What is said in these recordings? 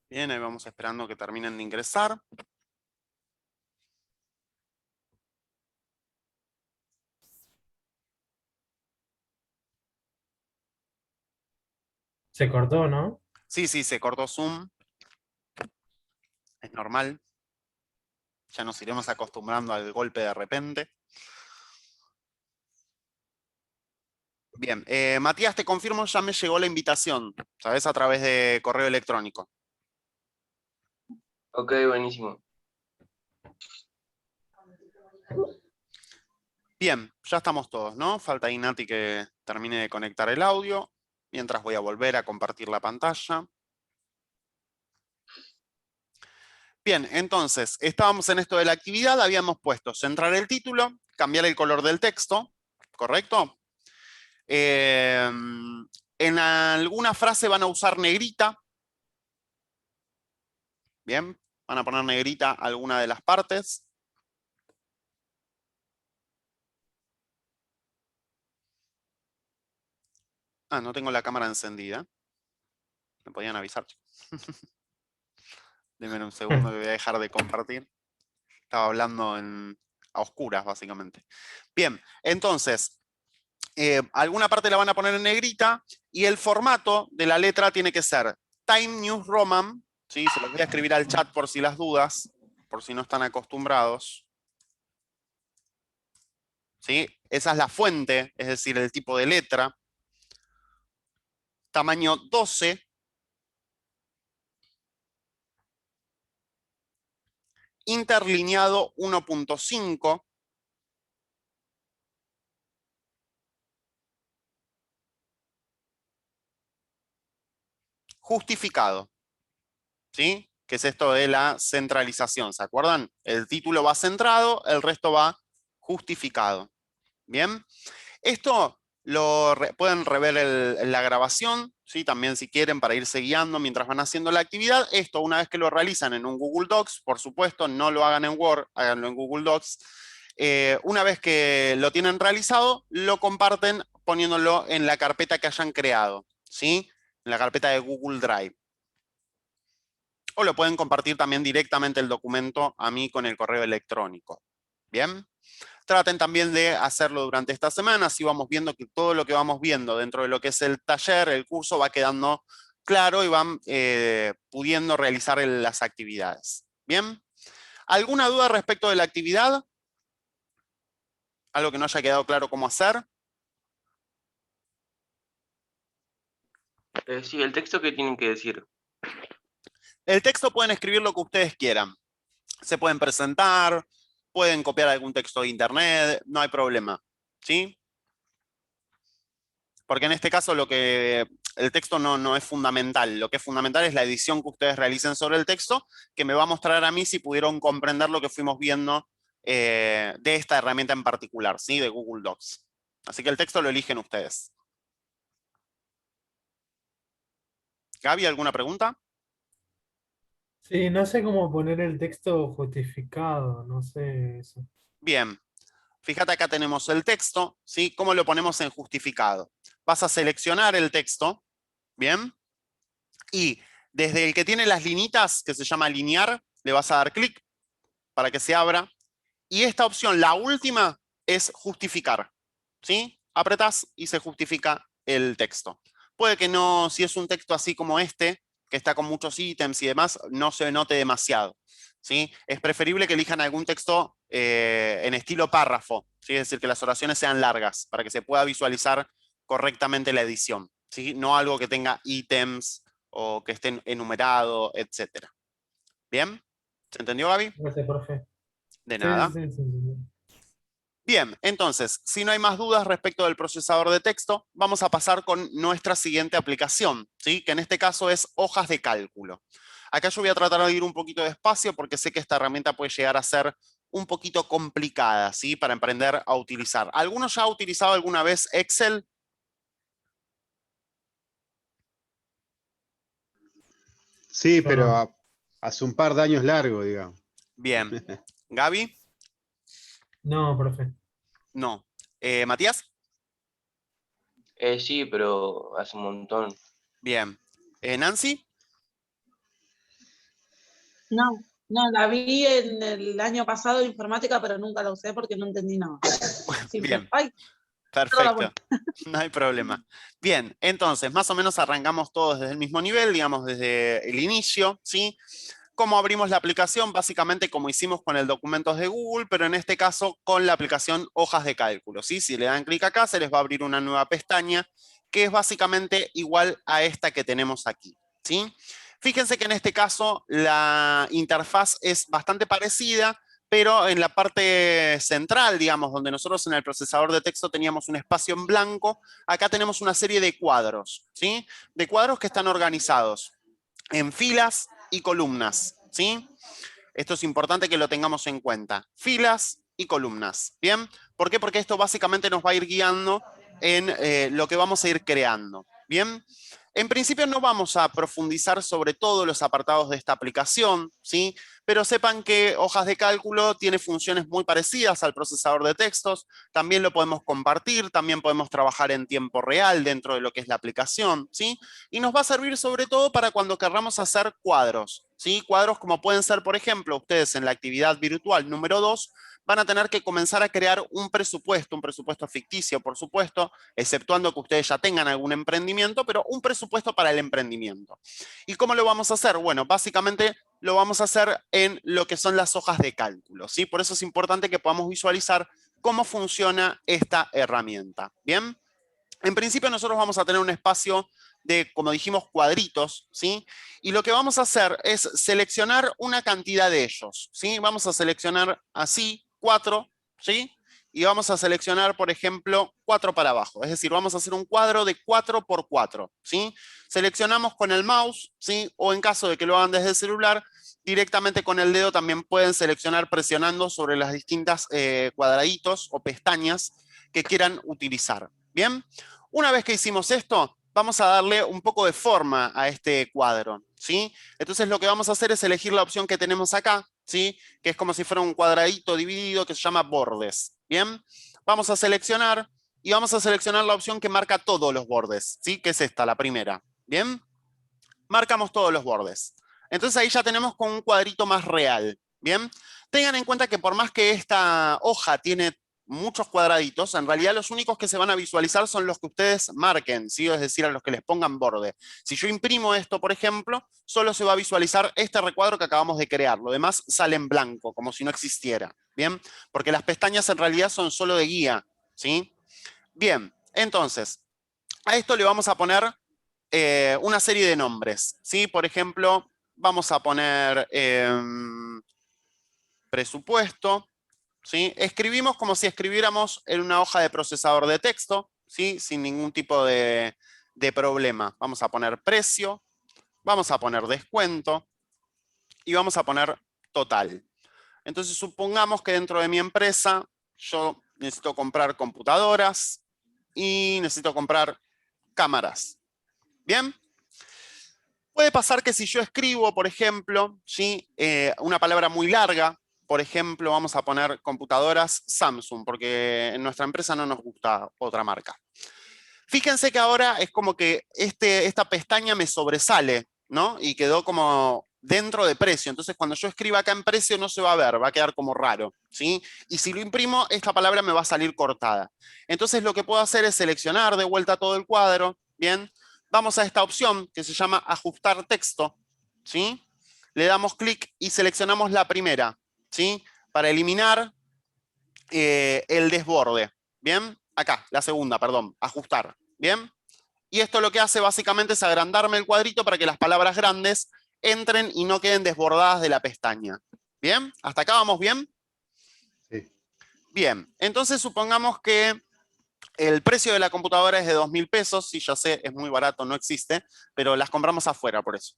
Bien, ahí vamos esperando que terminen de ingresar. Se cortó, ¿no? Sí, se cortó Zoom. Es normal. Ya nos iremos acostumbrando al golpe de repente. Bien, Matías, te confirmo, ya me llegó la invitación, ¿sabes? A través de correo electrónico. Ok, buenísimo. Bien, ya estamos todos, ¿no? Falta ahí Nati que termine de conectar el audio, mientras voy a volver a compartir la pantalla. Bien, entonces, estábamos en esto de la actividad, habíamos puesto centrar el título, cambiar el color del texto, ¿correcto? En alguna frase van a usar negrita. Bien, van a poner negrita alguna de las partes. Ah, no tengo la cámara encendida. Me podían avisar. Denme un segundo que voy a dejar de compartir. Estaba hablando a oscuras, básicamente. Bien, entonces, alguna parte la van a poner en negrita y el formato de la letra tiene que ser Time News Roman. ¿Sí? Se los voy a escribir al chat por si las dudas, por si no están acostumbrados. ¿Sí? Esa es la fuente, es decir, el tipo de letra. Tamaño 12. Interlineado 1.5. Justificado. ¿Sí? Que es esto de la centralización. ¿Se acuerdan? El título va centrado, el resto va justificado. Bien. Esto pueden rever la grabación, ¿sí? También si quieren para irse guiando mientras van haciendo la actividad. Esto una vez que lo realizan en un Google Docs, por supuesto, no lo hagan en Word, háganlo en Google Docs. Una vez que lo tienen realizado, lo comparten poniéndolo en la carpeta que hayan creado, ¿sí? En la carpeta de Google Drive. O lo pueden compartir también directamente el documento a mí con el correo electrónico. Bien. Traten también de hacerlo durante esta semana, así vamos viendo que todo lo que vamos viendo dentro de lo que es el taller, el curso, va quedando claro y van pudiendo realizar las actividades. Bien. ¿Alguna duda respecto de la actividad? ¿Algo que no haya quedado claro cómo hacer? Sí, el texto que tienen que decir. El texto pueden escribir lo que ustedes quieran. Se pueden presentar, pueden copiar algún texto de internet, no hay problema. ¿Sí? Porque en este caso el texto no es fundamental. Lo que es fundamental es la edición que ustedes realicen sobre el texto, que me va a mostrar a mí si pudieron comprender lo que fuimos viendo de esta herramienta en particular, ¿sí? De Google Docs. Así que el texto lo eligen ustedes. Gaby, ¿alguna pregunta? Sí, no sé cómo poner el texto justificado, no sé eso. Bien. Fíjate, acá tenemos el texto, ¿sí? ¿Cómo lo ponemos en justificado? Vas a seleccionar el texto, ¿bien? Y desde el que tiene las linitas, que se llama alinear, le vas a dar clic para que se abra. Y esta opción, la última, es justificar. ¿Sí? Apretás y se justifica el texto. Puede que no, si es un texto así como este, que está con muchos ítems y demás, no se note demasiado. ¿Sí? Es preferible que elijan algún texto en estilo párrafo, ¿sí? Es decir, que las oraciones sean largas para que se pueda visualizar correctamente la edición. ¿Sí? No algo que tenga ítems o que esté enumerado, etcétera. ¿Bien? ¿Se entendió, Gaby? Gracias, profe. De Sí, nada. sí, sí, sí, sí. Bien, entonces, si no hay más dudas respecto del procesador de texto, vamos a pasar con nuestra siguiente aplicación, ¿sí? Que en este caso es hojas de cálculo. Acá yo voy a tratar de ir un poquito despacio porque sé que esta herramienta puede llegar a ser un poquito complicada, ¿sí? Para aprender a utilizar. ¿Alguno ya ha utilizado alguna vez Excel? Sí, Yo pero no. hace un par de años largo, digamos. Bien. ¿Gaby? No, profe. No. ¿Matías? Sí, pero hace un montón. Bien. ¿Nancy? No, no, la vi en el año pasado de informática, pero nunca la usé porque no entendí nada. Simple. Bien. Ay, Perfecto, no hay problema. Bien, entonces, más o menos arrancamos todos desde el mismo nivel, digamos, desde el inicio, ¿sí? ¿Cómo abrimos la aplicación? Básicamente como hicimos con el documentos de Google, pero en este caso con la aplicación hojas de cálculo, ¿sí? Si le dan clic acá, se les va a abrir una nueva pestaña que es básicamente igual a esta que tenemos aquí, ¿sí? Fíjense que en este caso la interfaz es bastante parecida, pero en la parte central, digamos, donde nosotros en el procesador de texto teníamos un espacio en blanco, acá tenemos una serie de cuadros, ¿sí? De cuadros que están organizados en filas y columnas, ¿sí? Esto es importante que lo tengamos en cuenta. Filas y columnas, ¿bien? ¿Por qué? Porque esto básicamente nos va a ir guiando en lo que vamos a ir creando, ¿bien? En principio no vamos a profundizar sobre todos los apartados de esta aplicación, ¿sí? Pero sepan que hojas de cálculo tiene funciones muy parecidas al procesador de textos, también lo podemos compartir, también podemos trabajar en tiempo real dentro de lo que es la aplicación, ¿sí? Y nos va a servir sobre todo para cuando querramos hacer cuadros, ¿sí? Cuadros como pueden ser, por ejemplo, ustedes en la actividad virtual número 2, van a tener que comenzar a crear un presupuesto ficticio, por supuesto, exceptuando que ustedes ya tengan algún emprendimiento, pero un presupuesto para el emprendimiento. ¿Y cómo lo vamos a hacer? Bueno, básicamente lo vamos a hacer en lo que son las hojas de cálculo, ¿sí? Por eso es importante que podamos visualizar cómo funciona esta herramienta, ¿bien? En principio nosotros vamos a tener un espacio de, como dijimos, cuadritos, ¿sí? Y lo que vamos a hacer es seleccionar una cantidad de ellos, ¿sí? Vamos a seleccionar así, 4, ¿sí? Y vamos a seleccionar, por ejemplo, 4 para abajo. Es decir, vamos a hacer un cuadro de 4 por 4, ¿sí? Seleccionamos con el mouse, ¿sí? O en caso de que lo hagan desde el celular, directamente con el dedo también pueden seleccionar presionando sobre las distintas cuadraditos o pestañas que quieran utilizar. ¿Bien? Una vez que hicimos esto, vamos a darle un poco de forma a este cuadro, ¿sí? Entonces lo que vamos a hacer es elegir la opción que tenemos acá, ¿sí? Que es como si fuera un cuadradito dividido que se llama bordes, ¿bien? Vamos a seleccionar y vamos a seleccionar la opción que marca todos los bordes, ¿sí? Que es esta, la primera, ¿bien? Marcamos todos los bordes. Entonces ahí ya tenemos con un cuadrito más real, ¿bien? Tengan en cuenta que por más que esta hoja tiene muchos cuadraditos, en realidad los únicos que se van a visualizar son los que ustedes marquen, ¿sí? Es decir, a los que les pongan borde. Si yo imprimo esto, por ejemplo, solo se va a visualizar este recuadro que acabamos de crear. Lo demás sale en blanco, como si no existiera, ¿bien? Porque las pestañas en realidad son solo de guía, ¿sí? Bien, entonces, a esto le vamos a poner una serie de nombres, ¿sí? Por ejemplo, vamos a poner presupuesto, ¿sí? Escribimos como si escribiéramos en una hoja de procesador de texto, ¿sí? Sin ningún tipo de problema. Vamos a poner precio, vamos a poner descuento y vamos a poner total. Entonces supongamos que dentro de mi empresa yo necesito comprar computadoras y necesito comprar cámaras. ¿Bien? Puede pasar que si yo escribo, por ejemplo, ¿sí? Una palabra muy larga, por ejemplo, vamos a poner computadoras Samsung, porque en nuestra empresa no nos gusta otra marca. Fíjense que ahora es como que esta pestaña me sobresale, ¿no? Y quedó como dentro de precio. Entonces, cuando yo escriba acá en precio no se va a ver, va a quedar como raro, ¿sí? Y si lo imprimo, esta palabra me va a salir cortada. Entonces, lo que puedo hacer es seleccionar de vuelta todo el cuadro, ¿bien? Vamos a esta opción que se llama ajustar texto, ¿sí? Le damos clic y seleccionamos la primera, ¿sí? Para eliminar el desborde, ¿bien? Acá, la segunda, perdón, ajustar, ¿bien? Y esto lo que hace básicamente es agrandarme el cuadrito para que las palabras grandes entren y no queden desbordadas de la pestaña. ¿Bien? ¿Hasta acá vamos bien? Sí. Bien, entonces supongamos que el precio de la computadora es de 2.000 pesos, sí, ya sé, es muy barato, no existe, pero las compramos afuera por eso.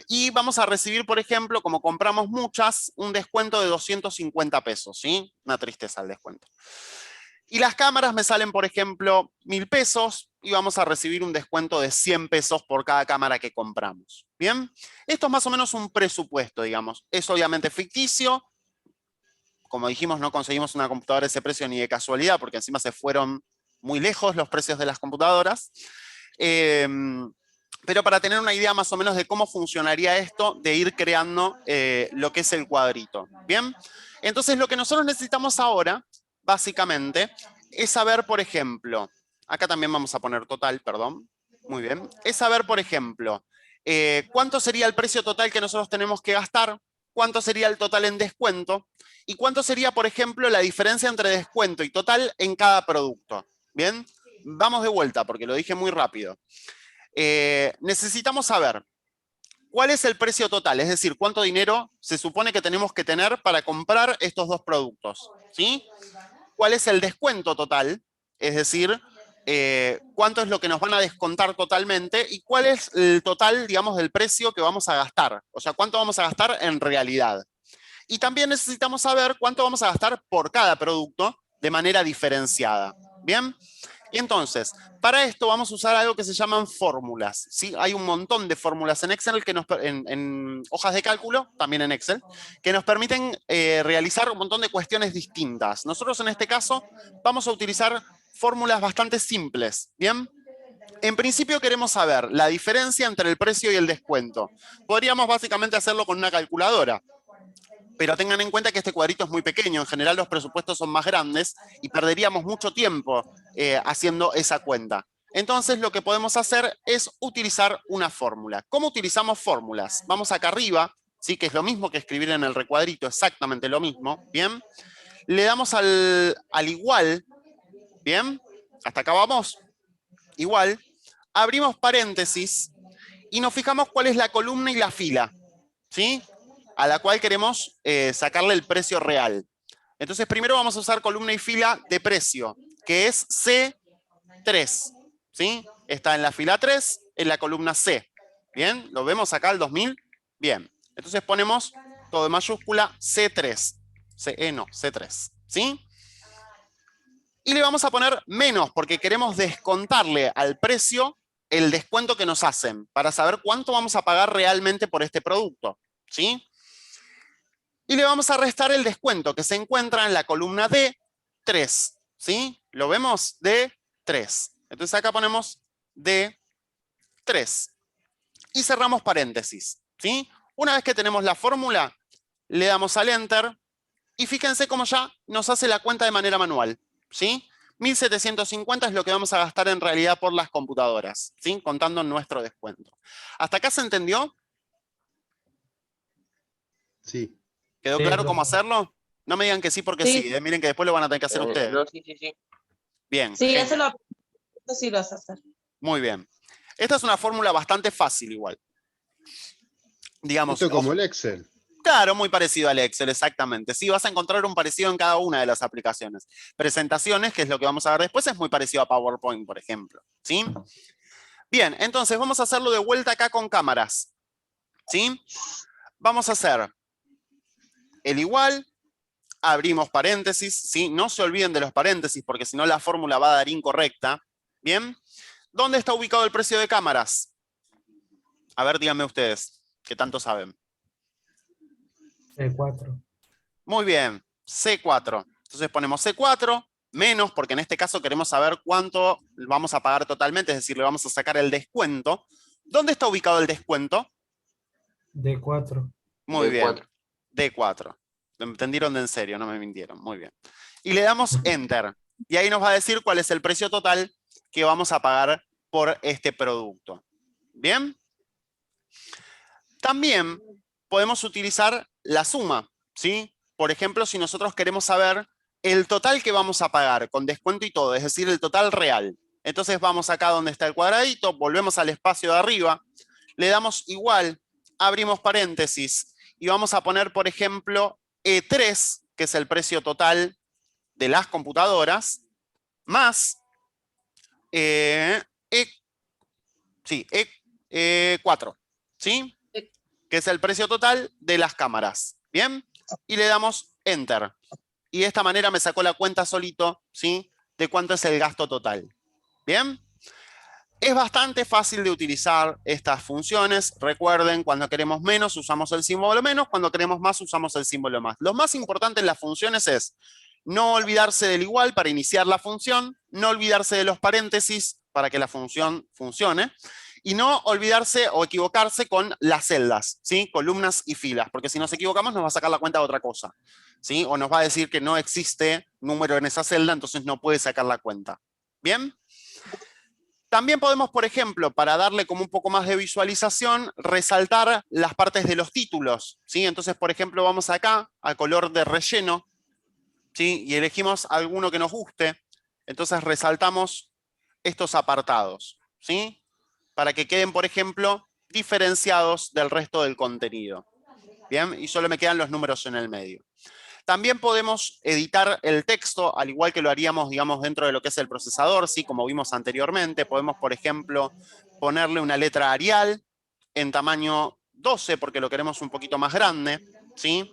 Y vamos a recibir, por ejemplo, como compramos muchas, un descuento de 250 pesos, ¿sí? Una tristeza el descuento. Y las cámaras me salen, por ejemplo, 1.000 pesos y vamos a recibir un descuento de 100 pesos por cada cámara que compramos. ¿Bien? Esto es más o menos un presupuesto, digamos. Es obviamente ficticio. Como dijimos, no conseguimos una computadora de ese precio ni de casualidad, porque encima se fueron muy lejos los precios de las computadoras. pero para tener una idea más o menos de cómo funcionaría esto, de ir creando lo que es el cuadrito. ¿Bien? Entonces lo que nosotros necesitamos ahora, básicamente, es saber, por ejemplo, acá también vamos a poner total, perdón, muy bien, es saber, por ejemplo, cuánto sería el precio total que nosotros tenemos que gastar, cuánto sería el total en descuento, y cuánto sería, por ejemplo, la diferencia entre descuento y total en cada producto. ¿Bien? Vamos de vuelta, porque lo dije muy rápido. Necesitamos saber cuál es el precio total, es decir, cuánto dinero se supone que tenemos que tener para comprar estos dos productos, ¿sí? ¿Cuál es el descuento total? Es decir, cuánto es lo que nos van a descontar totalmente y cuál es el total, digamos, del precio que vamos a gastar. O sea, cuánto vamos a gastar en realidad. Y también necesitamos saber cuánto vamos a gastar por cada producto de manera diferenciada. ¿Bien? Y entonces, para esto vamos a usar algo que se llaman fórmulas, ¿sí? Hay un montón de fórmulas en Excel, en hojas de cálculo, también en Excel, que nos permiten realizar un montón de cuestiones distintas. Nosotros en este caso vamos a utilizar fórmulas bastante simples, ¿bien? En principio queremos saber la diferencia entre el precio y el descuento. Podríamos básicamente hacerlo con una calculadora. Pero tengan en cuenta que este cuadrito es muy pequeño, en general los presupuestos son más grandes y perderíamos mucho tiempo haciendo esa cuenta. Entonces lo que podemos hacer es utilizar una fórmula. ¿Cómo utilizamos fórmulas? Vamos acá arriba, ¿sí? Que es lo mismo que escribir en el recuadrito, exactamente lo mismo, ¿bien? Le damos al igual, ¿bien? Hasta acá vamos, igual. Abrimos paréntesis y nos fijamos cuál es la columna y la fila, ¿sí? A la cual queremos sacarle el precio real. Entonces primero vamos a usar columna y fila de precio, que es C3, ¿sí? Está en la fila 3, en la columna C. ¿Bien? ¿Lo vemos acá el 2000? Bien. Entonces ponemos todo en mayúscula C3. C3, ¿sí? Y le vamos a poner menos, porque queremos descontarle al precio el descuento que nos hacen, para saber cuánto vamos a pagar realmente por este producto, ¿sí? Y le vamos a restar el descuento que se encuentra en la columna D3, ¿sí? ¿Lo vemos? D3. Entonces acá ponemos D3. Y cerramos paréntesis, ¿sí? Una vez que tenemos la fórmula, le damos al Enter y fíjense cómo ya nos hace la cuenta de manera manual, ¿sí? 1.750 es lo que vamos a gastar en realidad por las computadoras, ¿sí? Contando nuestro descuento. ¿Hasta acá se entendió? Sí. ¿Quedó Sí, claro lo- cómo hacerlo? No me digan que sí porque Sí. sí. Miren que después lo van a tener que hacer ustedes. No, sí, sí, sí. Bien, Sí, genial. eso sí lo vas a hacer. Muy bien. Esta es una fórmula bastante fácil igual. Digamos, Esto es como el Excel. claro, muy parecido al Excel, exactamente. Sí, vas a encontrar un parecido en cada una de las aplicaciones. Presentaciones, que es lo que vamos a ver después, es muy parecido a PowerPoint, por ejemplo. ¿Sí? Bien, entonces vamos a hacerlo de vuelta acá con cámaras. ¿Sí? Vamos a hacer el igual, abrimos paréntesis, ¿sí? No se olviden de los paréntesis porque si no la fórmula va a dar incorrecta. ¿Bien? ¿Dónde está ubicado el precio de cámaras? A ver, díganme ustedes, que tanto saben. C4. Muy bien, C4. Entonces ponemos C4, menos, porque en este caso queremos saber cuánto vamos a pagar totalmente, es decir, le vamos a sacar el descuento. ¿Dónde está ubicado el descuento? D4. Muy bien, D4. D4. Lo entendieron de en serio, no me mintieron. Muy bien. Y le damos Enter. Y ahí nos va a decir cuál es el precio total que vamos a pagar por este producto. ¿Bien? También podemos utilizar la suma, ¿sí? Por ejemplo, si nosotros queremos saber el total que vamos a pagar con descuento y todo, es decir, el total real. Entonces vamos acá donde está el cuadradito, volvemos al espacio de arriba, le damos igual, abrimos paréntesis y vamos a poner, por ejemplo, E3, que es el precio total de las computadoras, más E4, ¿sí? Que es el precio total de las cámaras. ¿Bien? Y le damos Enter. Y de esta manera me sacó la cuenta solito, ¿sí? De cuánto es el gasto total. ¿Bien? Es bastante fácil de utilizar estas funciones. Recuerden, cuando queremos menos usamos el símbolo menos, cuando queremos más usamos el símbolo más. Lo más importante en las funciones es no olvidarse del igual para iniciar la función, no olvidarse de los paréntesis para que la función funcione, Y no olvidarse o equivocarse con las celdas, ¿sí? Columnas y filas, porque si nos equivocamos nos va a sacar la cuenta de otra cosa, ¿sí? O nos va a decir que no existe número en esa celda, entonces no puede sacar la cuenta. ¿Bien? También podemos, por ejemplo, para darle como un poco más de visualización, resaltar las partes de los títulos, ¿sí? Entonces, por ejemplo, vamos acá a color de relleno, ¿sí? Y elegimos alguno que nos guste. Entonces resaltamos estos apartados, ¿sí? Para que queden, por ejemplo, diferenciados del resto del contenido. Bien, y solo me quedan los números en el medio. También podemos editar el texto, al igual que lo haríamos, digamos, dentro de lo que es el procesador, ¿sí? Como vimos anteriormente, podemos, por ejemplo, ponerle una letra Arial en tamaño 12, porque lo queremos un poquito más grande, ¿sí?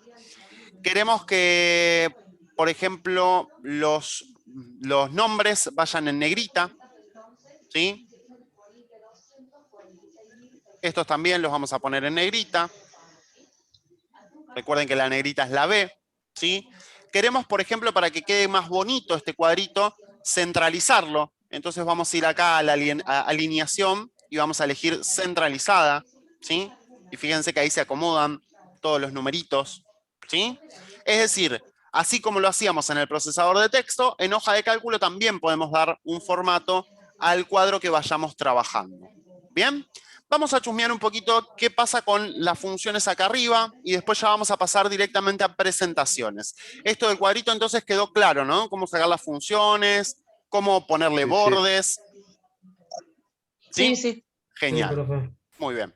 Queremos que, por ejemplo, los nombres vayan en negrita, ¿sí? Estos también los vamos a poner en negrita. Recuerden que la negrita es la B, ¿sí? Queremos, por ejemplo, para que quede más bonito este cuadrito, centralizarlo. Entonces vamos a ir acá a la alineación y vamos a elegir centralizada, ¿sí? Y fíjense que ahí se acomodan todos los numeritos, ¿sí? Es decir, así como lo hacíamos en el procesador de texto, en hoja de cálculo también podemos dar un formato al cuadro que vayamos trabajando. ¿Bien? Vamos a chusmear un poquito qué pasa con las funciones acá arriba y después ya vamos a pasar directamente a presentaciones. Esto del cuadrito entonces quedó claro, ¿no? Cómo sacar las funciones, cómo ponerle Sí, sí. bordes. ¿Sí? Sí, sí. Genial. Sí, profe. Muy bien.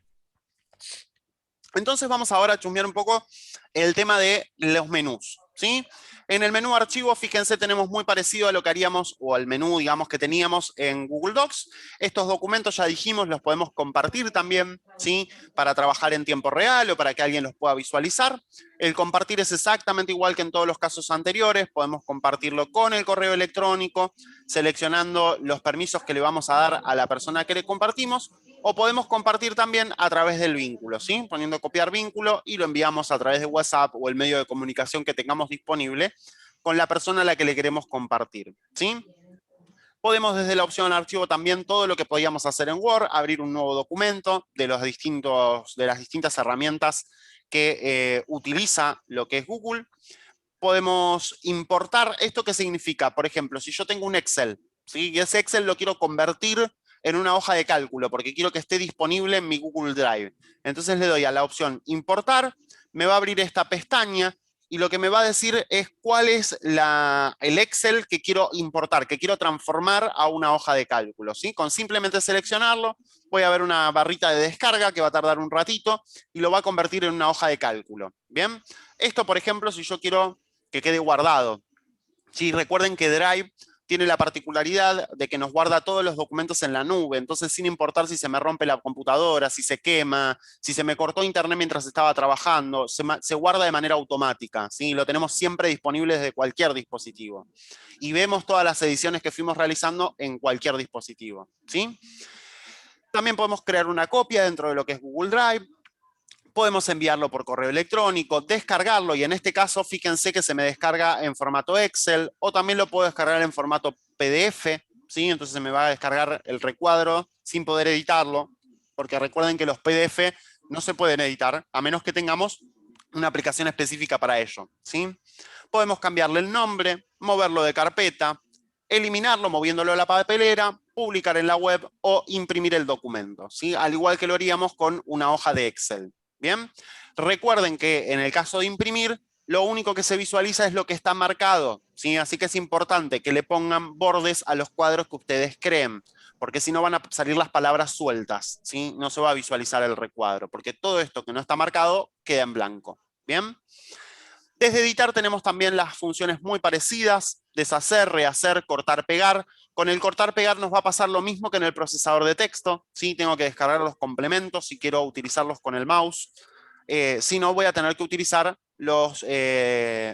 Entonces vamos ahora a chusmear un poco el tema de los menús, ¿sí? En el menú archivo, fíjense, tenemos muy parecido a lo que haríamos, o al menú, digamos, que teníamos en Google Docs. Estos documentos, ya dijimos, los podemos compartir también, ¿sí? Para trabajar en tiempo real o para que alguien los pueda visualizar. El compartir es exactamente igual que en todos los casos anteriores. Podemos compartirlo con el correo electrónico, seleccionando los permisos que le vamos a dar a la persona que le compartimos. O podemos compartir también a través del vínculo, ¿sí? Poniendo copiar vínculo y lo enviamos a través de WhatsApp o el medio de comunicación que tengamos disponible con la persona a la que le queremos compartir, ¿sí? Podemos desde la opción archivo también todo lo que podíamos hacer en Word, abrir un nuevo documento de las distintas herramientas que utiliza lo que es Google. Podemos importar, ¿esto qué significa? Por ejemplo, si yo tengo un Excel, ¿sí? Y ese Excel lo quiero convertir en una hoja de cálculo, porque quiero que esté disponible en mi Google Drive. Entonces le doy a la opción importar, me va a abrir esta pestaña, y lo que me va a decir es cuál es el Excel que quiero importar, que quiero transformar a una hoja de cálculo, ¿sí? Con simplemente seleccionarlo, voy a ver una barrita de descarga que va a tardar un ratito, y lo va a convertir en una hoja de cálculo, ¿bien? Esto, por ejemplo, si yo quiero que quede guardado. Sí, recuerden que Drive tiene la particularidad de que nos guarda todos los documentos en la nube, entonces sin importar si se me rompe la computadora, si se quema, si se me cortó internet mientras estaba trabajando, se guarda de manera automática, ¿sí? Lo tenemos siempre disponible desde cualquier dispositivo. Y vemos todas las ediciones que fuimos realizando en cualquier dispositivo, ¿sí? También podemos crear una copia dentro de lo que es Google Drive. Podemos enviarlo por correo electrónico, descargarlo, y en este caso fíjense que se me descarga en formato Excel, o también lo puedo descargar en formato PDF, ¿sí? Entonces se me va a descargar el recuadro sin poder editarlo, porque recuerden que los PDF no se pueden editar, a menos que tengamos una aplicación específica para ello, ¿sí? Podemos cambiarle el nombre, moverlo de carpeta, eliminarlo moviéndolo a la papelera, publicar en la web o imprimir el documento, ¿sí? Al igual que lo haríamos con una hoja de Excel. Bien, recuerden que en el caso de imprimir, lo único que se visualiza es lo que está marcado, ¿sí? Así que es importante que le pongan bordes a los cuadros que ustedes creen, porque si no van a salir las palabras sueltas, ¿sí? No se va a visualizar el recuadro, porque todo esto que no está marcado queda en blanco. Bien. Desde editar tenemos también las funciones muy parecidas: deshacer, rehacer, cortar, pegar. Con el cortar, pegar nos va a pasar lo mismo que en el procesador de texto, ¿sí? Tengo que descargar los complementos si quiero utilizarlos con el mouse. Si no, voy a tener que utilizar los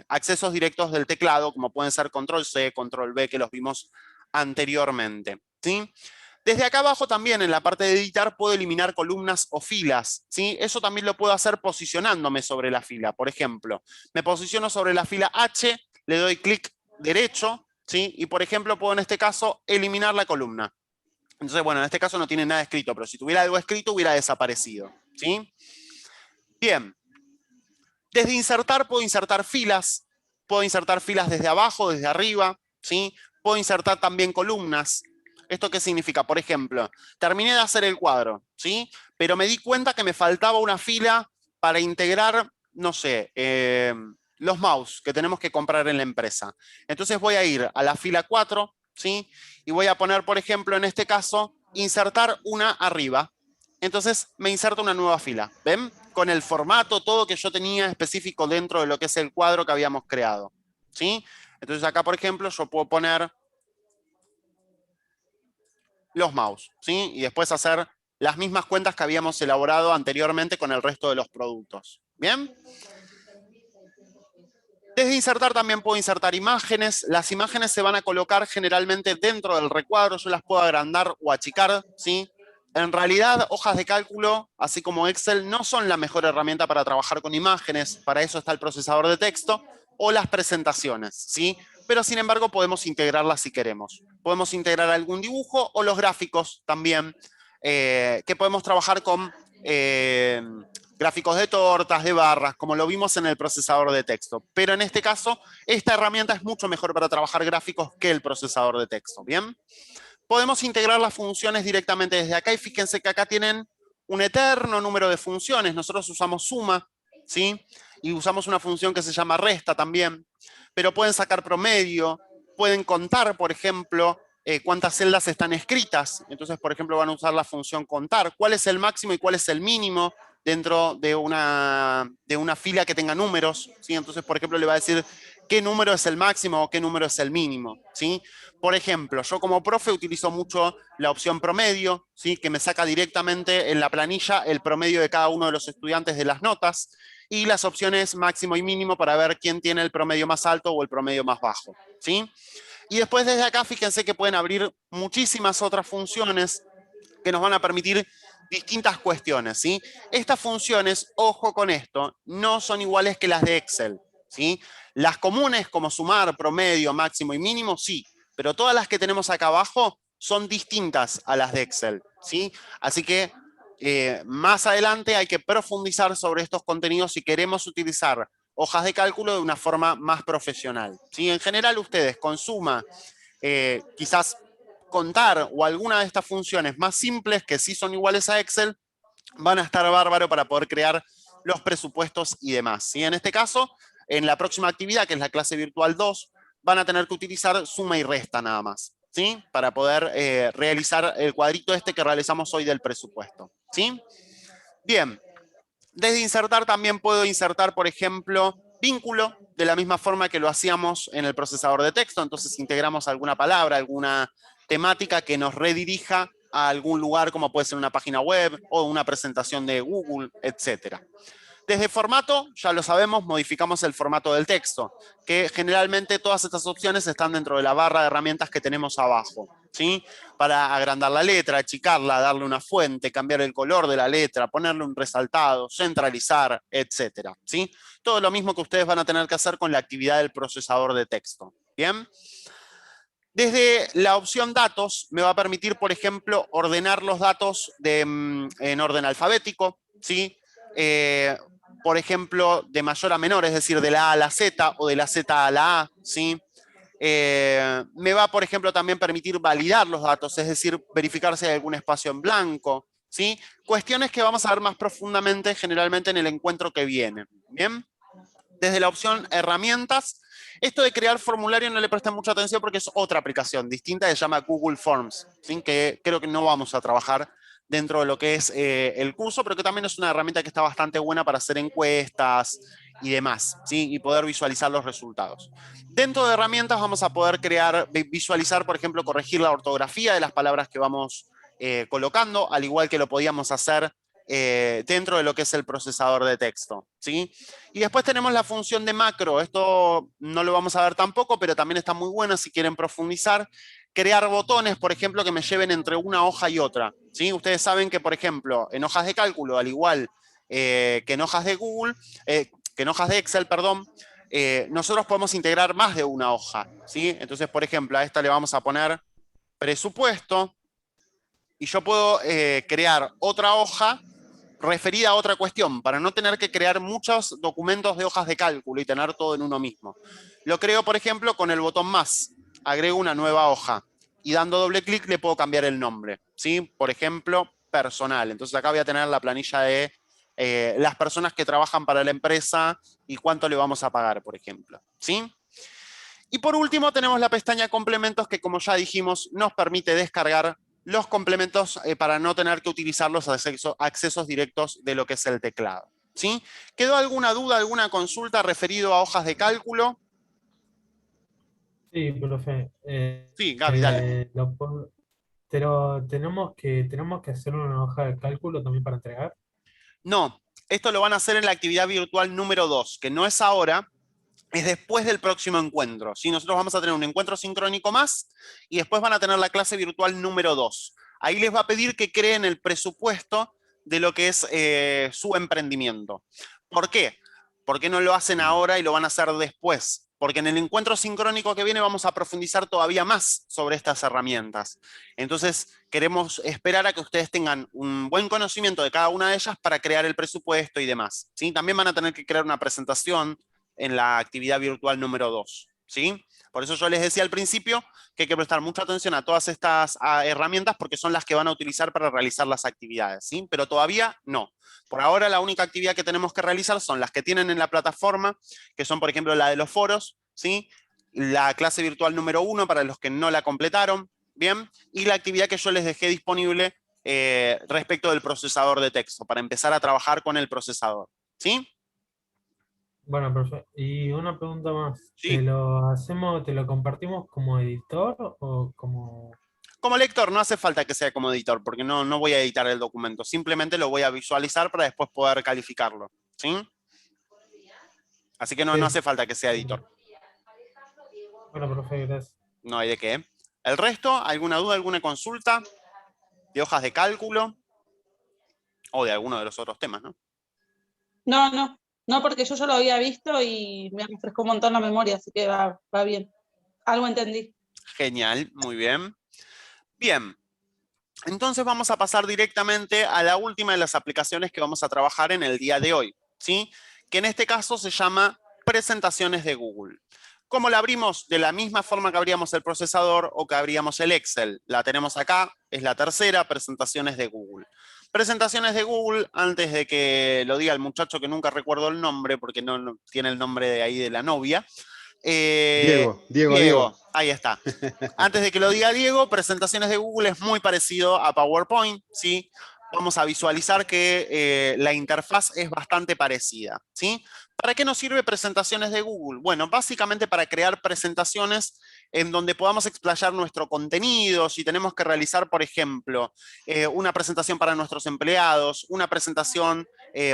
accesos directos del teclado, como pueden ser control C, control V, que los vimos anteriormente, ¿sí? Desde acá abajo también, en la parte de editar, puedo eliminar columnas o filas, ¿sí? Eso también lo puedo hacer posicionándome sobre la fila. Por ejemplo, me posiciono sobre la fila H, le doy clic derecho, ¿sí? Y por ejemplo, puedo en este caso eliminar la columna. Entonces, bueno, en este caso no tiene nada escrito, pero si tuviera algo escrito hubiera desaparecido, ¿sí? Bien. Desde insertar puedo insertar filas desde abajo, desde arriba, ¿sí? Puedo insertar también columnas. ¿Esto qué significa? Por ejemplo, terminé de hacer el cuadro, ¿sí? Pero me di cuenta que me faltaba una fila para integrar, no sé, los mouse que tenemos que comprar en la empresa. Entonces voy a ir a la fila 4, ¿sí? Y voy a poner, por ejemplo, en este caso, insertar una arriba. Entonces me inserta una nueva fila, ¿ven? Con el formato, todo que yo tenía específico dentro de lo que es el cuadro que habíamos creado, ¿sí? Entonces acá, por ejemplo, yo puedo poner los mouse, ¿sí? Y después hacer las mismas cuentas que habíamos elaborado anteriormente con el resto de los productos, ¿bien? Desde insertar también puedo insertar imágenes. Las imágenes se van a colocar generalmente dentro del recuadro. Yo las puedo agrandar o achicar, ¿sí? En realidad, hojas de cálculo, así como Excel, no son la mejor herramienta para trabajar con imágenes. Para eso está el procesador de texto o las presentaciones, ¿sí? Pero sin embargo podemos integrarlas si queremos. Podemos integrar algún dibujo o los gráficos también, que podemos trabajar con gráficos de tortas, de barras, como lo vimos en el procesador de texto. Pero en este caso, esta herramienta es mucho mejor para trabajar gráficos que el procesador de texto, ¿bien? Podemos integrar las funciones directamente desde acá y fíjense que acá tienen un eterno número de funciones. Nosotros usamos suma, ¿sí? Y usamos una función que se llama resta también. Pero pueden sacar promedio, pueden contar, por ejemplo, cuántas celdas están escritas. Entonces, por ejemplo, van a usar la función contar. ¿Cuál es el máximo y cuál es el mínimo dentro de una fila que tenga números? ¿Sí? Entonces, por ejemplo, le va a decir qué número es el máximo o qué número es el mínimo, ¿sí? Por ejemplo, yo como profe utilizo mucho la opción promedio, ¿sí? Que me saca directamente en la planilla el promedio de cada uno de los estudiantes de las notas, y las opciones máximo y mínimo para ver quién tiene el promedio más alto o el promedio más bajo, ¿sí? Y después desde acá, fíjense que pueden abrir muchísimas otras funciones que nos van a permitir distintas cuestiones, ¿sí? Estas funciones, ojo con esto, no son iguales que las de Excel, ¿sí? Las comunes como sumar, promedio, máximo y mínimo, sí, pero todas las que tenemos acá abajo son distintas a las de Excel, ¿sí? Así que más adelante hay que profundizar sobre estos contenidos si queremos utilizar hojas de cálculo de una forma más profesional, ¿sí? En general ustedes con suma, quizás contar o alguna de estas funciones más simples que sí son iguales a Excel, van a estar bárbaro para poder crear los presupuestos y demás, ¿sí? En este caso, en la próxima actividad, que es la clase virtual 2, van a tener que utilizar suma y resta nada más, ¿sí? Para poder realizar el cuadrito este que realizamos hoy del presupuesto, ¿sí? Bien, desde insertar también puedo insertar, por ejemplo, vínculo, de la misma forma que lo hacíamos en el procesador de texto. Entonces integramos alguna palabra, alguna temática que nos redirija a algún lugar, como puede ser una página web o una presentación de Google, etcétera. Desde formato, ya lo sabemos, modificamos el formato del texto, que generalmente todas estas opciones están dentro de la barra de herramientas que tenemos abajo, ¿sí? Para agrandar la letra, achicarla, darle una fuente, cambiar el color de la letra, ponerle un resaltado, centralizar, etcétera, ¿sí? Todo lo mismo que ustedes van a tener que hacer con la actividad del procesador de texto, ¿bien? Desde la opción datos me va a permitir, por ejemplo, ordenar los datos en orden alfabético, ¿sí? Por ejemplo, de mayor a menor, es decir, de la A a la Z o de la Z a la A, ¿sí? Me va, por ejemplo, también permitir validar los datos, es decir, verificar si hay algún espacio en blanco, ¿sí? Cuestiones que vamos a ver más profundamente generalmente en el encuentro que viene, ¿bien? Desde la opción herramientas, esto de crear formulario no le presten mucha atención porque es otra aplicación distinta que se llama Google Forms, ¿sí? Que creo que no vamos a trabajar dentro de lo que es el curso, pero que también es una herramienta que está bastante buena para hacer encuestas y demás, ¿sí? Y poder visualizar los resultados. Dentro de herramientas vamos a poder visualizar, por ejemplo, corregir la ortografía de las palabras que vamos colocando, al igual que lo podíamos hacer dentro de lo que es el procesador de texto, ¿sí? Y después tenemos la función de macro. Esto no lo vamos a ver tampoco, pero también está muy buena si quieren profundizar. Crear botones, por ejemplo, que me lleven entre una hoja y otra, ¿sí? Ustedes saben que, por ejemplo, en hojas de cálculo, al igual que en hojas de Google, que en hojas de Excel, perdón, nosotros podemos integrar más de una hoja, ¿sí? Entonces, por ejemplo, a esta le vamos a poner presupuesto, y yo puedo crear otra hoja referida a otra cuestión, para no tener que crear muchos documentos de hojas de cálculo y tener todo en uno mismo. Lo creo, por ejemplo, con el botón más. Agrego una nueva hoja y dando doble clic le puedo cambiar el nombre, ¿sí? Por ejemplo, personal. Entonces acá voy a tener la planilla de las personas que trabajan para la empresa y cuánto le vamos a pagar, por ejemplo, ¿sí? Y por último tenemos la pestaña complementos que, como ya dijimos, nos permite descargar los complementos para no tener que utilizar los accesos directos de lo que es el teclado, ¿sí? ¿Quedó alguna duda, alguna consulta referido a hojas de cálculo? Sí, profe. Sí, Gaby, dale. Pero tenemos que hacer una hoja de cálculo también para entregar. No, esto lo van a hacer en la actividad virtual número 2, que no es ahora, es después del próximo encuentro, ¿sí? Nosotros vamos a tener un encuentro sincrónico más y después van a tener la clase virtual número 2. Ahí les va a pedir que creen el presupuesto de lo que es su emprendimiento. ¿Por qué? ¿Por qué no lo hacen ahora y lo van a hacer después? Porque en el encuentro sincrónico que viene vamos a profundizar todavía más sobre estas herramientas. Entonces, queremos esperar a que ustedes tengan un buen conocimiento de cada una de ellas para crear el presupuesto y demás, ¿sí? También van a tener que crear una presentación en la actividad virtual número 2, ¿sí? Por eso yo les decía al principio que hay que prestar mucha atención a todas estas herramientas porque son las que van a utilizar para realizar las actividades, ¿sí? Pero todavía no. Por ahora la única actividad que tenemos que realizar son las que tienen en la plataforma, que son por ejemplo la de los foros, ¿sí? La clase virtual número 1 para los que no la completaron, ¿bien? Y la actividad que yo les dejé disponible respecto del procesador de texto, para empezar a trabajar con el procesador, ¿sí? Bueno, perfecto. Y una pregunta más. Sí. ¿Te lo compartimos como editor o como... Como lector no hace falta que sea como editor, porque no voy a editar el documento. Simplemente lo voy a visualizar para después poder calificarlo, ¿sí? Así que no Sí. hace falta que sea editor. Bueno, profe, gracias. No hay de qué. ¿El resto? ¿Alguna duda, alguna consulta? ¿De hojas de cálculo? O de alguno de los otros temas, ¿no? No, porque yo ya lo había visto y me refrescó un montón la memoria, así que va bien. Algo entendí. Genial, muy bien. Bien, entonces vamos a pasar directamente a la última de las aplicaciones que vamos a trabajar en el día de hoy, ¿sí? Que en este caso se llama presentaciones de Google. ¿Cómo la abrimos? De la misma forma que abríamos el procesador o que abríamos el Excel. La tenemos acá, es la tercera, presentaciones de Google. Presentaciones de Google, antes de que lo diga el muchacho que nunca recuerdo el nombre, porque no tiene el nombre de ahí de la novia. Diego, ahí está. Antes de que lo diga Diego, presentaciones de Google es muy parecido a PowerPoint, ¿sí? Vamos a visualizar que la interfaz es bastante parecida, ¿sí? ¿Para qué nos sirve presentaciones de Google? Bueno, básicamente para crear presentaciones en donde podamos explayar nuestro contenido. Si tenemos que realizar, por ejemplo, una presentación para nuestros empleados, una presentación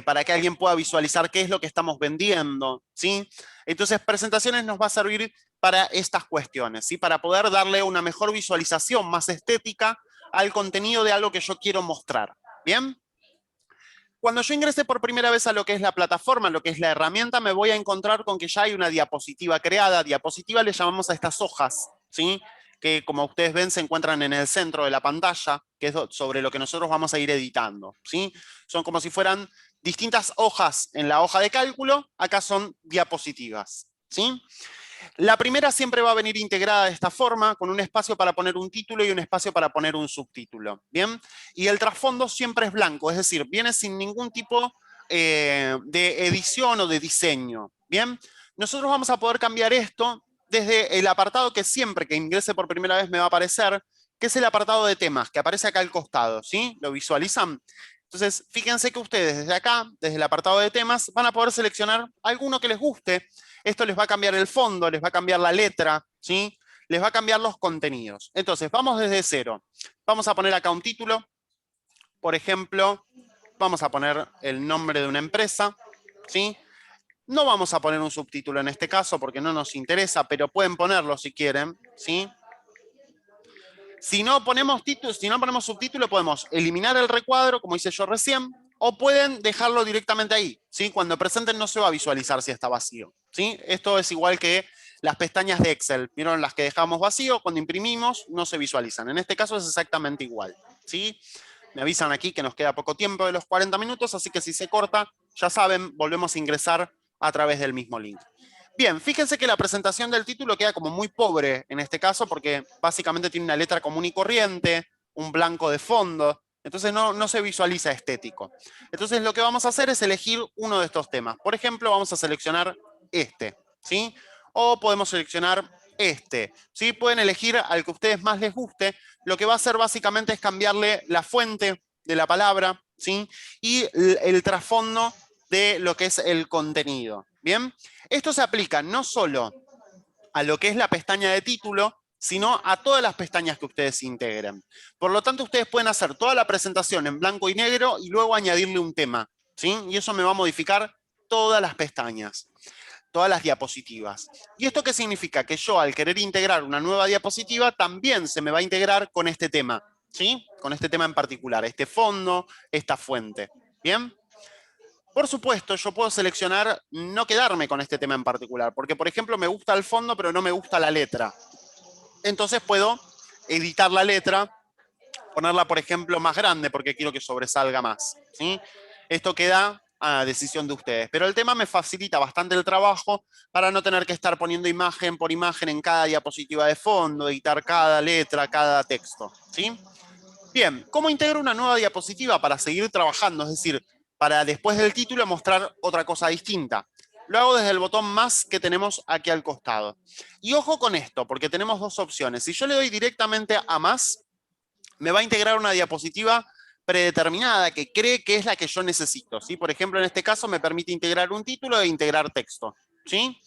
para que alguien pueda visualizar qué es lo que estamos vendiendo, ¿sí? Entonces, presentaciones nos va a servir para estas cuestiones, ¿sí? Para poder darle una mejor visualización, más estética, al contenido de algo que yo quiero mostrar, ¿bien? Cuando yo ingrese por primera vez a lo que es la plataforma, lo que es la herramienta, me voy a encontrar con que ya hay una diapositiva creada. Diapositiva le llamamos a estas hojas, ¿sí? Que como ustedes ven se encuentran en el centro de la pantalla, que es sobre lo que nosotros vamos a ir editando, ¿sí? Son como si fueran distintas hojas en la hoja de cálculo, acá son diapositivas, ¿sí? La primera siempre va a venir integrada de esta forma, con un espacio para poner un título y un espacio para poner un subtítulo, ¿bien? Y el trasfondo siempre es blanco, es decir, viene sin ningún tipo de edición o de diseño, ¿bien? Nosotros vamos a poder cambiar esto desde el apartado que siempre que ingrese por primera vez me va a aparecer, que es el apartado de temas, que aparece acá al costado, ¿sí? ¿Lo visualizan? Entonces, fíjense que ustedes desde acá, desde el apartado de temas, van a poder seleccionar alguno que les guste. Esto les va a cambiar el fondo, les va a cambiar la letra, ¿sí? Les va a cambiar los contenidos. Entonces, vamos desde cero. Vamos a poner acá un título. Por ejemplo, vamos a poner el nombre de una empresa, ¿sí? No vamos a poner un subtítulo en este caso porque no nos interesa, pero pueden ponerlo si quieren, ¿sí? Si no ponemos título, si no ponemos subtítulo, podemos eliminar el recuadro, como hice yo recién, o pueden dejarlo directamente ahí, ¿sí? Cuando presenten no se va a visualizar si está vacío, ¿sí? Esto es igual que las pestañas de Excel. ¿Vieron las que dejamos vacío? Cuando imprimimos no se visualizan. En este caso es exactamente igual, ¿sí? Me avisan aquí que nos queda poco tiempo de los 40 minutos, así que si se corta, ya saben, volvemos a ingresar a través del mismo link. Bien, fíjense que la presentación del título queda como muy pobre en este caso, porque básicamente tiene una letra común y corriente, un blanco de fondo, entonces no se visualiza estético. Entonces lo que vamos a hacer es elegir uno de estos temas. Por ejemplo, vamos a seleccionar este, ¿sí? O podemos seleccionar este, ¿sí? Pueden elegir al que a ustedes más les guste. Lo que va a hacer básicamente es cambiarle la fuente de la palabra, ¿sí? Y el trasfondo de lo que es el contenido, ¿bien? Esto se aplica no solo a lo que es la pestaña de título, sino a todas las pestañas que ustedes integren. Por lo tanto, ustedes pueden hacer toda la presentación en blanco y negro y luego añadirle un tema, ¿sí? Y eso me va a modificar todas las pestañas, todas las diapositivas. ¿Y esto qué significa? Que yo, al querer integrar una nueva diapositiva, también se me va a integrar con este tema, ¿sí? Con este tema en particular, este fondo, esta fuente, ¿bien? Por supuesto, yo puedo seleccionar no quedarme con este tema en particular, porque, por ejemplo, me gusta el fondo, pero no me gusta la letra. Entonces puedo editar la letra, ponerla, por ejemplo, más grande, porque quiero que sobresalga más, ¿sí? Esto queda a decisión de ustedes. Pero el tema me facilita bastante el trabajo para no tener que estar poniendo imagen por imagen en cada diapositiva de fondo, editar cada letra, cada texto, ¿sí? Bien, ¿cómo integro una nueva diapositiva para seguir trabajando? Es decir, para después del título mostrar otra cosa distinta. Lo hago desde el botón más que tenemos aquí al costado. Y ojo con esto, porque tenemos dos opciones. Si yo le doy directamente a más, me va a integrar una diapositiva predeterminada que cree que es la que yo necesito, ¿sí? Por ejemplo, en este caso me permite integrar un título e integrar texto, ¿sí?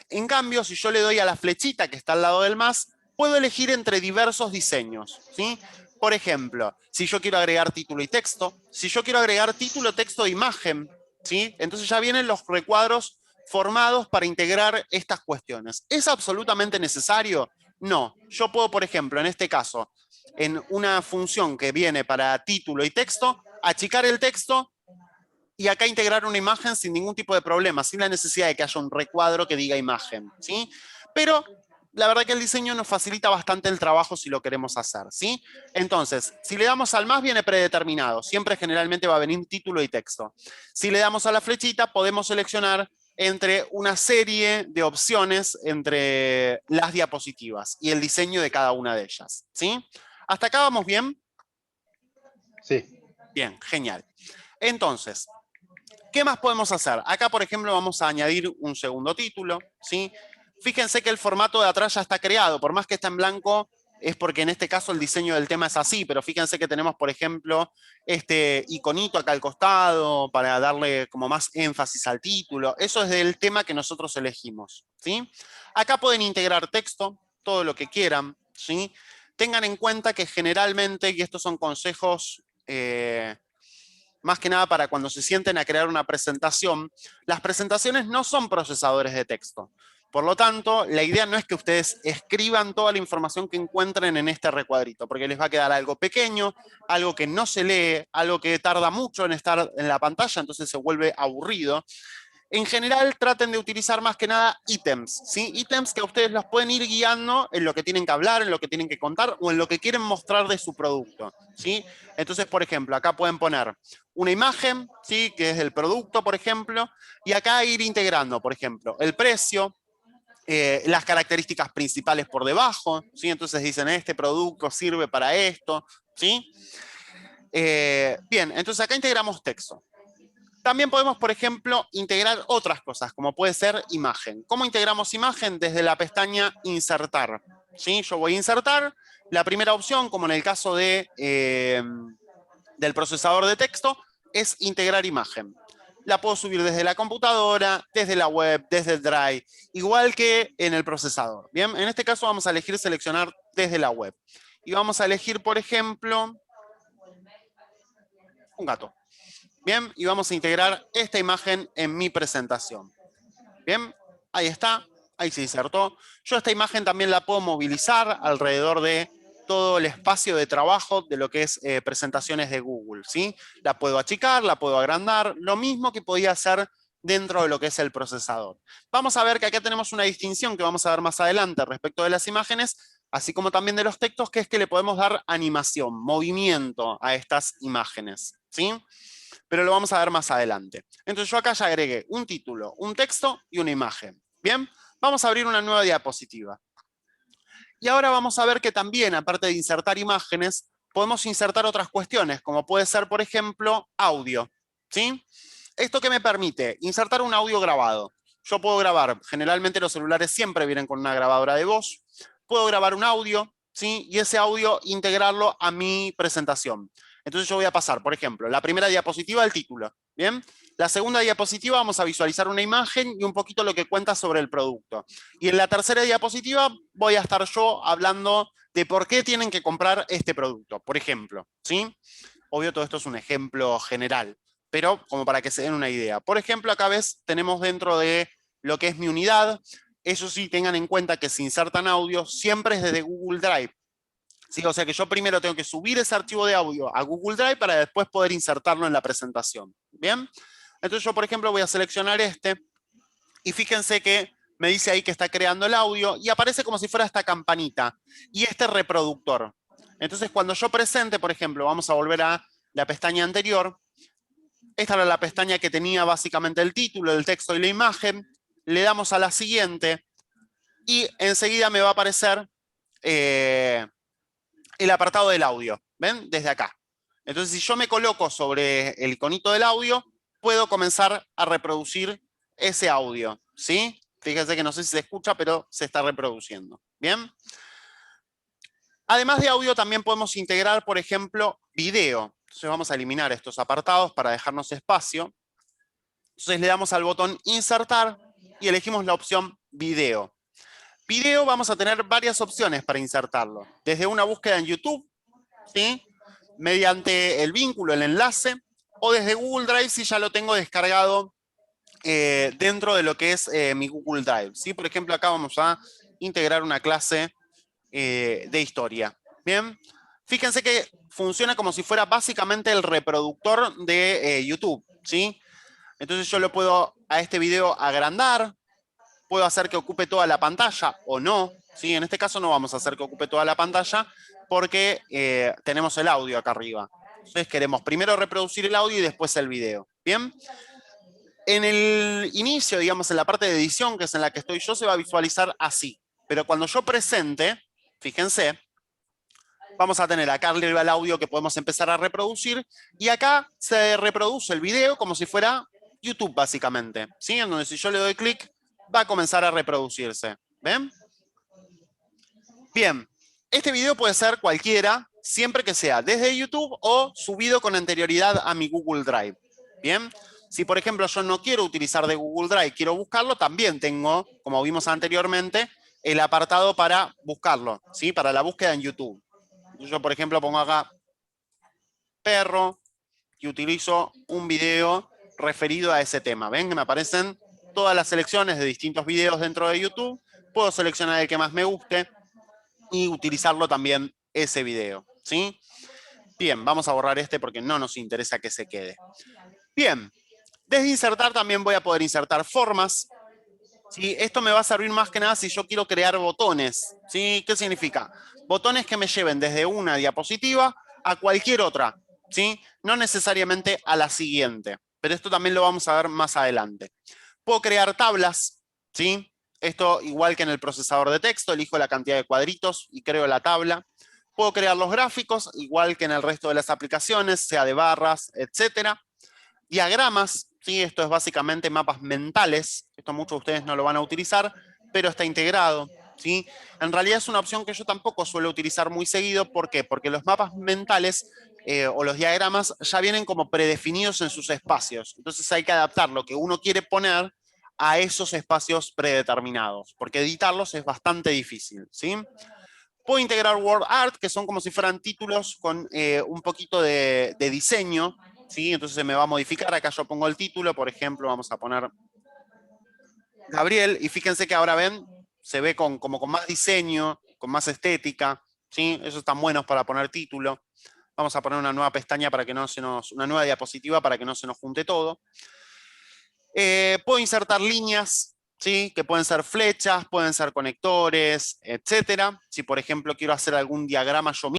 En cambio, si yo le doy a la flechita que está al lado del más, puedo elegir entre diversos diseños, ¿sí? Por ejemplo, si yo quiero agregar título y texto, si yo quiero agregar título, texto e imagen, ¿sí? Entonces ya vienen los recuadros formados para integrar estas cuestiones. ¿Es absolutamente necesario? No. Yo puedo, por ejemplo, en este caso, en una función que viene para título y texto, achicar el texto y acá integrar una imagen sin ningún tipo de problema, sin la necesidad de que haya un recuadro que diga imagen, ¿sí? Pero la verdad que el diseño nos facilita bastante el trabajo si lo queremos hacer, ¿sí? Entonces, si le damos al más, viene predeterminado. Siempre generalmente va a venir título y texto. Si le damos a la flechita, podemos seleccionar entre una serie de opciones entre las diapositivas y el diseño de cada una de ellas, ¿sí? ¿Hasta acá vamos bien? Sí. Bien, genial. Entonces, ¿qué más podemos hacer? Acá, por ejemplo, vamos a añadir un segundo título, ¿sí? Fíjense que el formato de atrás ya está creado, por más que está en blanco, es porque en este caso el diseño del tema es así, pero fíjense que tenemos, por ejemplo, este iconito acá al costado para darle como más énfasis al título. Eso es del tema que nosotros elegimos, ¿sí? Acá pueden integrar texto, todo lo que quieran, ¿sí? Tengan en cuenta que generalmente, y estos son consejos más que nada para cuando se sienten a crear una presentación, las presentaciones no son procesadores de texto. Por lo tanto, la idea no es que ustedes escriban toda la información que encuentren en este recuadrito, porque les va a quedar algo pequeño, algo que no se lee, algo que tarda mucho en estar en la pantalla, entonces se vuelve aburrido. En general, traten de utilizar más que nada ítems, ¿sí? Ítems que a ustedes los pueden ir guiando en lo que tienen que hablar, en lo que tienen que contar o en lo que quieren mostrar de su producto, ¿sí? Entonces, por ejemplo, acá pueden poner una imagen, ¿sí? Que es del producto, por ejemplo, y acá ir integrando, por ejemplo, el precio, las características principales por debajo, ¿sí? Entonces dicen, este producto sirve para esto, ¿sí? Bien, entonces acá integramos texto. También podemos, por ejemplo, integrar otras cosas, como puede ser imagen. ¿Cómo integramos imagen? Desde la pestaña Insertar, ¿sí? Yo voy a insertar. La primera opción, como en el caso de, del procesador de texto, es integrar imagen. La puedo subir desde la computadora, desde la web, desde el Drive, igual que en el procesador. Bien, en este caso vamos a elegir seleccionar desde la web. Y vamos a elegir, por ejemplo, un gato. Bien, y vamos a integrar esta imagen en mi presentación. Bien, ahí está, ahí se insertó. Yo esta imagen también la puedo movilizar alrededor de todo el espacio de trabajo de lo que es presentaciones de Google, ¿sí? La puedo achicar, la puedo agrandar, lo mismo que podía hacer dentro de lo que es el procesador. Vamos a ver que acá tenemos una distinción que vamos a ver más adelante respecto de las imágenes. así como también de los textos, que es que le podemos dar animación, movimiento a estas imágenes, ¿sí? Pero lo vamos a ver más adelante. Entonces yo acá ya agregué un título, un texto y una imagen. Bien, vamos a abrir una nueva diapositiva. Y ahora vamos a ver que también, aparte de insertar imágenes, podemos insertar otras cuestiones, como puede ser, por ejemplo, audio, ¿sí? ¿Esto qué me permite? Insertar un audio grabado. Yo puedo grabar, generalmente los celulares siempre vienen con una grabadora de voz. Puedo grabar un audio, ¿sí? Y ese audio integrarlo a mi presentación. Entonces yo voy a pasar, por ejemplo, la primera diapositiva, el título, ¿bien? La segunda diapositiva vamos a visualizar una imagen y un poquito lo que cuenta sobre el producto. Y en la tercera diapositiva voy a estar yo hablando de por qué tienen que comprar este producto, por ejemplo, ¿sí? Obvio, todo esto es un ejemplo general, pero como para que se den una idea. Por ejemplo, acá ves, tenemos dentro de lo que es mi unidad, eso sí, tengan en cuenta que si insertan audio, siempre es desde Google Drive. ¿Sí? O sea que yo primero tengo que subir ese archivo de audio a Google Drive para después poder insertarlo en la presentación. ¿Bien? Entonces yo, por ejemplo, voy a seleccionar este y fíjense que me dice ahí que está creando el audio y aparece como si fuera esta campanita y este reproductor. Entonces cuando yo presente, por ejemplo, vamos a volver a la pestaña anterior. Esta era la pestaña que tenía básicamente el título, el texto y la imagen. Le damos a la siguiente y enseguida me va a aparecer el apartado del audio, ¿ven? Desde acá. Entonces, si yo me coloco sobre el iconito del audio, puedo comenzar a reproducir ese audio, ¿sí? Fíjense que no sé si se escucha, pero se está reproduciendo, ¿bien? Además de audio, también podemos integrar, por ejemplo, video. Entonces vamos a eliminar estos apartados para dejarnos espacio. Entonces le damos al botón insertar y elegimos la opción video. Video vamos a tener varias opciones para insertarlo. Desde una búsqueda en YouTube, ¿sí? Mediante el vínculo, el enlace, o desde Google Drive si ya lo tengo descargado dentro de lo que es mi Google Drive, ¿sí? Por ejemplo, acá vamos a integrar una clase de historia. Bien, fíjense que funciona como si fuera básicamente el reproductor de YouTube, ¿sí? Entonces yo lo puedo a este video agrandar, puedo hacer que ocupe toda la pantalla o no, ¿sí? En este caso no vamos a hacer que ocupe toda la pantalla porque tenemos el audio acá arriba. Entonces queremos primero reproducir el audio y después el video. ¿Bien? En el inicio, digamos, en la parte de edición, que es en la que estoy yo, se va a visualizar así. Pero cuando yo presente, fíjense, vamos a tener acá arriba el audio que podemos empezar a reproducir y acá se reproduce el video como si fuera YouTube, básicamente, ¿sí? En donde si yo le doy clic, va a comenzar a reproducirse. ¿Ven? Bien, este video puede ser cualquiera, siempre que sea desde YouTube o subido con anterioridad a mi Google Drive. Bien, si por ejemplo yo no quiero utilizar de Google Drive, quiero buscarlo, también tengo, como vimos anteriormente, el apartado para buscarlo, ¿sí? Para la búsqueda en YouTube. Yo, por ejemplo, pongo acá perro y utilizo un video referido a ese tema. ¿Ven que me aparecen todas las selecciones de distintos videos dentro de YouTube? Puedo seleccionar el que más me guste y utilizarlo también ese video, ¿sí? Bien, vamos a borrar este porque no nos interesa que se quede. Bien, desde insertar también voy a poder insertar formas, ¿sí? Esto me va a servir más que nada si yo quiero crear botones, ¿sí? ¿Qué significa? Botones que me lleven desde una diapositiva a cualquier otra, ¿sí? No necesariamente a la siguiente, pero esto también lo vamos a ver más adelante. Puedo crear tablas, ¿sí? Esto igual que en el procesador de texto, elijo la cantidad de cuadritos y creo la tabla. Puedo crear los gráficos, igual que en el resto de las aplicaciones, sea de barras, etcétera. Diagramas, ¿sí? Esto es básicamente mapas mentales. Esto muchos de ustedes no lo van a utilizar, pero está integrado, ¿sí? En realidad es una opción que yo tampoco suelo utilizar muy seguido. ¿Por qué? Porque los mapas mentales o los diagramas ya vienen como predefinidos en sus espacios. Entonces hay que adaptar lo que uno quiere poner a esos espacios predeterminados, porque editarlos es bastante difícil, ¿sí? Puedo integrar word art, que son como si fueran títulos con un poquito de diseño, ¿sí? Entonces se me va a modificar. Acá yo pongo el título, por ejemplo, vamos a poner Gabriel, y fíjense que ahora ven, se ve como con más diseño, con más estética, ¿sí? Esos están buenos para poner título. Vamos a poner una nueva pestaña para que no se nos, una nueva diapositiva para que no se nos junte todo. Puedo insertar líneas, ¿sí? Que pueden ser flechas, pueden ser conectores, etcétera. Si, por ejemplo, quiero hacer algún diagrama yo mismo,